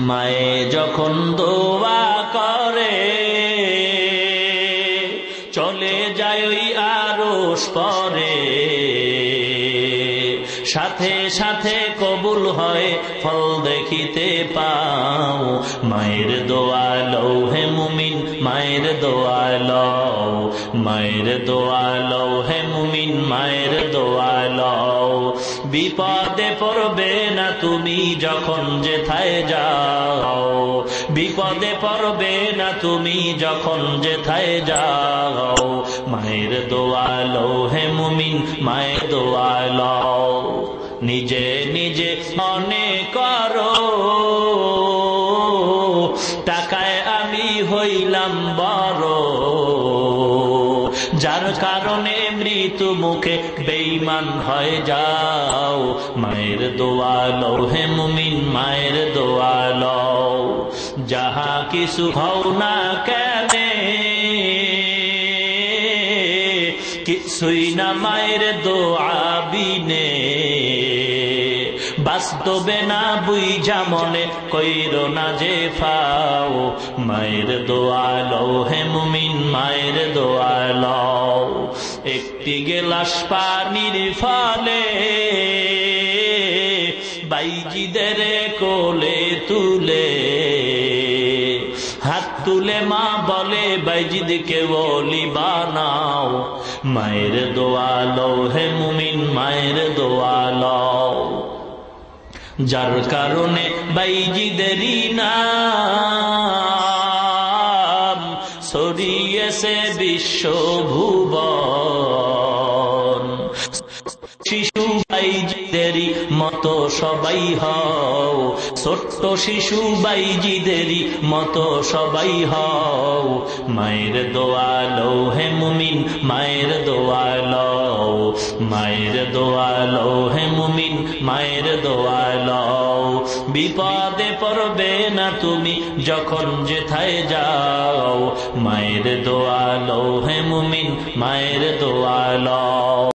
মায়ে যখন দোয়া করে চলে যায় ওই আরশ পরে, সাথে সাথে কবুল হয় ফল দেখিতে পাও। মায়ের দোয়া লও হে মুমিন, মায়ের দোয়া লও, মায়ের দোয়া লও হে মুমিন, মায়ের দোয়া লও। বিপদে পড়বে না তুমি যখন যেথায় যাও, বিপদে পড়বে না তুমি যখন যেথায় যাও। মায়ের দোয়া লও হে মুমিন, মায়ের দোয়া লও। নিজে নিজে মনে করো টাকায় আমি হইলাম বড়, যার কারণে মৃত্যু মুখে বেঈমান হয়ে যাও। মায়ের দোয়া লও হে মুমিন, মায়ের দোয়া লও। যাহা কিছু হও না কেনে কিছুই না মায়ের দোয়া বিনে, বাস্তবে না বুঝা মনে কইরো না যে ফাও। মায়ের দোয়া লও হে মুমিন, মায়ের দোয়া লও। একটি গেলাস পানির ফলে বাইজিদের কোলে তুলে, হাত তুলে মা বলে বাইজিদকে ওলি বানাও। মায়ের দোয়া লও হে মুমিন, মায়ের দোয়া লও। যার কারণে বাইজিদেরই নাম ছড়িয়েছে বিশ্বভুবন। শিশু বাইজিদেরই মতো সবাই হও, ছোট্ট শিশু বাইজিদেরই মতো সবাই হও। মায়ের দোয়া লও হে মুমিন, মায়ের দোয়া লও, মায়ের দোয়া লও হে মুমিন, মায়ের দোয়া লও। বিপদে পড়বে না তুমি যখন যেথায় যাও। মায়ের দোয়া লও হে মুমিন, মায়ের দোয়া লও।